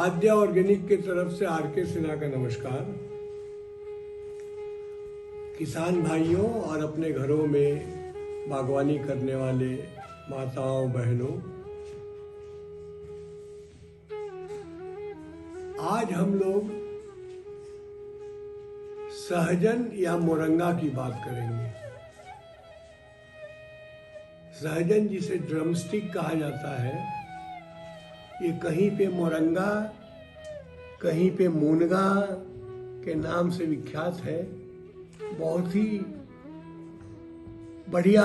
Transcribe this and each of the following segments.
आद्य ऑर्गेनिक के तरफ से आर.के. सिन्हा का नमस्कार। किसान भाइयों और अपने घरों में बागवानी करने वाले माताओं बहनों, आज हम लोग सहजन या मोरंगा की बात करेंगे। सहजन जिसे ड्रमस्टिक कहा जाता है, ये कहीं पे मोरंगा, कहीं पे मूनगा के नाम से विख्यात है। बहुत ही बढ़िया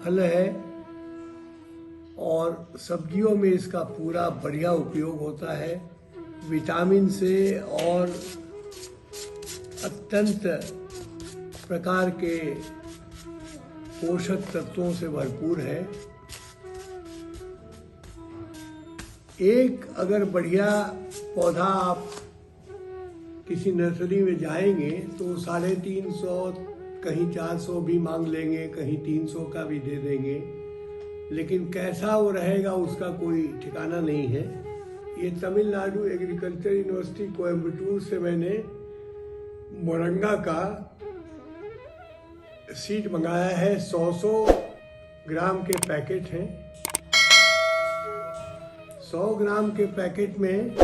फल है और सब्जियों में इसका पूरा बढ़िया उपयोग होता है। विटामिन से और अत्यंत प्रकार के पोषक तत्वों से भरपूर है। एक अगर बढ़िया पौधा आप किसी नर्सरी में जाएंगे तो 350, कहीं 400 भी मांग लेंगे, कहीं 300 का भी दे देंगे, लेकिन कैसा वो रहेगा उसका कोई ठिकाना नहीं है। ये तमिलनाडु एग्रीकल्चर यूनिवर्सिटी कोयम्बटूर से मैंने मोरंगा का सीड मंगाया है। 100 ग्राम के पैकेट हैं। 100 ग्राम के पैकेट में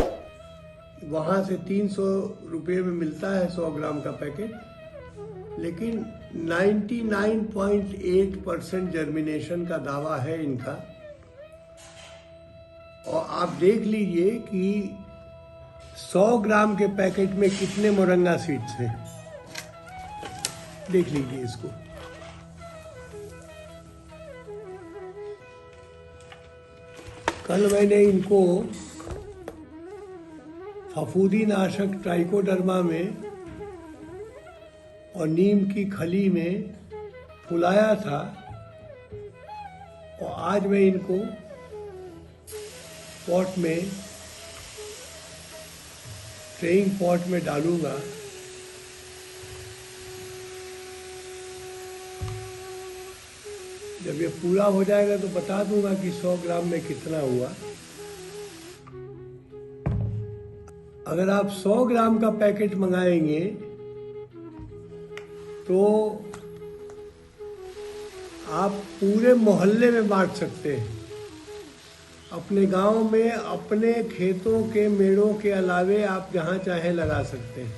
वहाँ से 300 रुपये में मिलता है 100 ग्राम का पैकेट, लेकिन 99.8% जर्मिनेशन का दावा है इनका। और आप देख लीजिए कि 100 ग्राम के पैकेट में कितने मोरंगा सीड्स हैं। देख लीजिए इसको। कल मैंने इनको फफूंदी नाशक ट्राइकोडर्मा में और नीम की खली में फुलाया था, और आज मैं इनको पॉट में, ट्रेइंग पॉट में डालूंगा। जब ये पूरा हो जाएगा तो बता दूंगा कि 100 ग्राम में कितना हुआ। अगर आप 100 ग्राम का पैकेट मंगाएंगे तो आप पूरे मोहल्ले में बांट सकते हैं। अपने गांव में, अपने खेतों के मेड़ों के अलावे आप जहां चाहे लगा सकते हैं।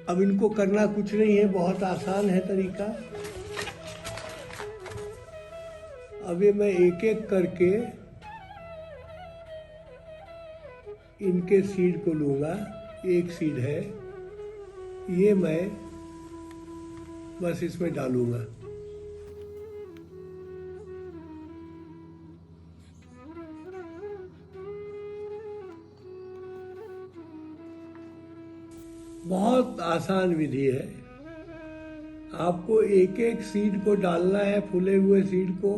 अब इनको करना कुछ नहीं है, बहुत आसान है तरीका। अब ये मैं एक एक करके इनके सीड को लूँगा। एक सीड है, ये मैं बस इसमें डालूँगा। बहुत आसान विधि है। आपको एक एक सीड को डालना है, फूले हुए सीड को,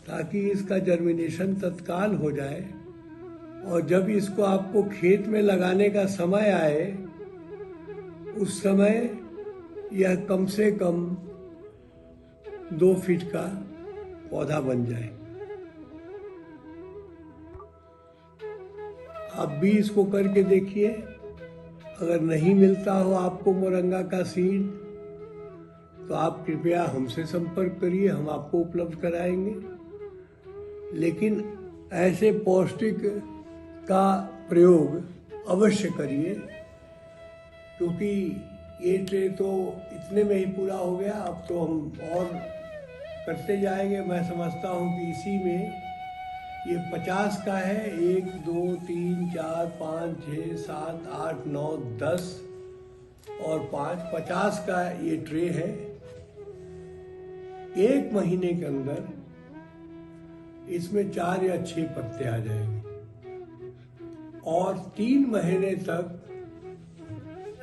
ताकि इसका जर्मिनेशन तत्काल हो जाए। और जब इसको आपको खेत में लगाने का समय आए, उस समय यह कम से कम 2 फीट का पौधा बन जाए। आप भी इसको करके देखिए। अगर नहीं मिलता हो आपको मोरंगा का सीड, तो आप कृपया हमसे संपर्क करिए, हम आपको उपलब्ध कराएंगे। लेकिन ऐसे पौष्टिक का प्रयोग अवश्य करिए, क्योंकि ये ट्रे तो इतने में ही पूरा हो गया। अब तो हम और करते जाएंगे। मैं समझता हूँ कि इसी में ये 50 का है। 1 2 3 4 5 6 7 8 9 10 और 5, 50 का ये ट्रे है। 1 महीने के अंदर इसमें 4 या 6 पत्ते आ जाएंगे, और 3 महीने तक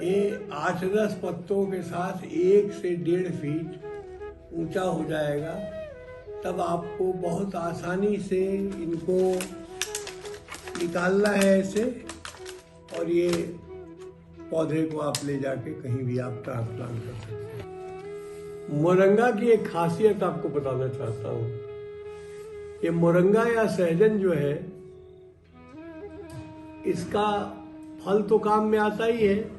ये 8-10 पत्तों के साथ 1 से 1.5 फीट ऊंचा हो जाएगा। तब आपको बहुत आसानी से इनको निकालना है ऐसे, और ये पौधे को आप ले जाके कहीं भी आप ट्रांसप्लांट कर सकते हैं। मोरंगा की एक खासियत आपको बताना चाहता हूँ। ये मोरंगा या सहजन जो है, इसका फल तो काम में आता ही है।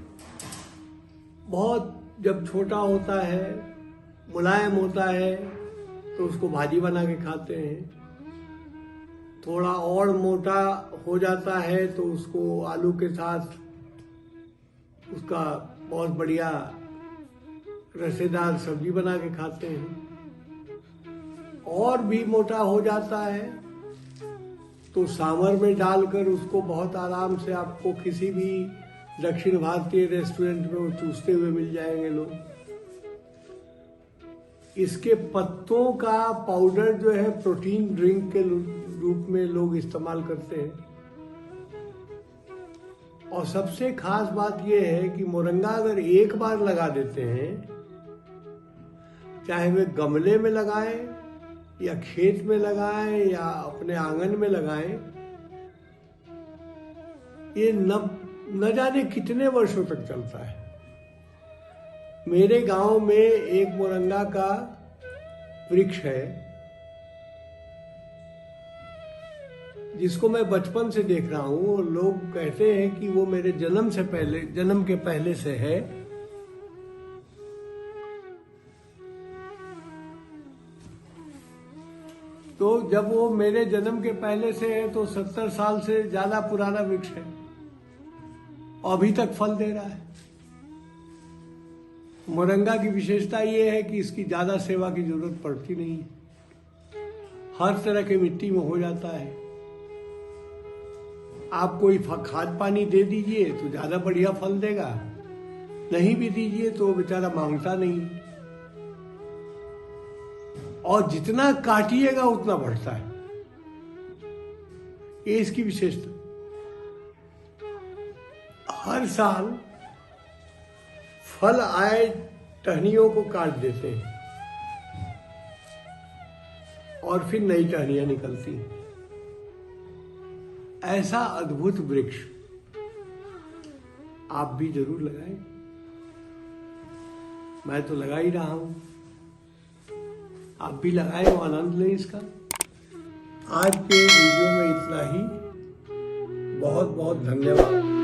बहुत जब छोटा होता है, मुलायम होता है, तो उसको भाजी बना के खाते हैं। थोड़ा और मोटा हो जाता है तो उसको आलू के साथ उसका बहुत बढ़िया रसेदार सब्जी बना के खाते हैं। और भी मोटा हो जाता है तो सांभर में डालकर उसको बहुत आराम से आपको किसी भी दक्षिण भारतीय रेस्टोरेंट में वो चूसते हुए मिल जाएंगे लोग। इसके पत्तों का पाउडर जो है प्रोटीन ड्रिंक के रूप में लोग इस्तेमाल करते हैं। और सबसे खास बात यह है कि मोरंगा अगर एक बार लगा देते हैं, चाहे वे गमले में लगाएं या खेत में लगाएं या अपने आंगन में लगाएं, ये न जाने कितने वर्षों तक चलता है। मेरे गांव में एक मोरंगा का वृक्ष है जिसको मैं बचपन से देख रहा हूं, और लोग कहते हैं कि वो मेरे जन्म के पहले से है। तो जब वो मेरे जन्म के पहले से है तो 70 साल से ज्यादा पुराना वृक्ष है, अभी तक फल दे रहा है। मोरंगा की विशेषता ये है कि इसकी ज्यादा सेवा की जरूरत पड़ती नहीं है, हर तरह की मिट्टी में हो जाता है। आप कोई खाद पानी दे दीजिए तो ज्यादा बढ़िया फल देगा, नहीं भी दीजिए तो बेचारा मांगता नहीं, और जितना काटिएगा उतना बढ़ता है। ये इसकी विशेषता। हर साल फल आए टहनियों को काट देते हैं और फिर नई टहनियां निकलती हैं। ऐसा अद्भुत वृक्ष आप भी जरूर लगाएं। मैं तो लगा ही रहा हूं, आप भी लगाएं और आनंद लें इसका। आज के वीडियो में इतना ही। बहुत बहुत धन्यवाद।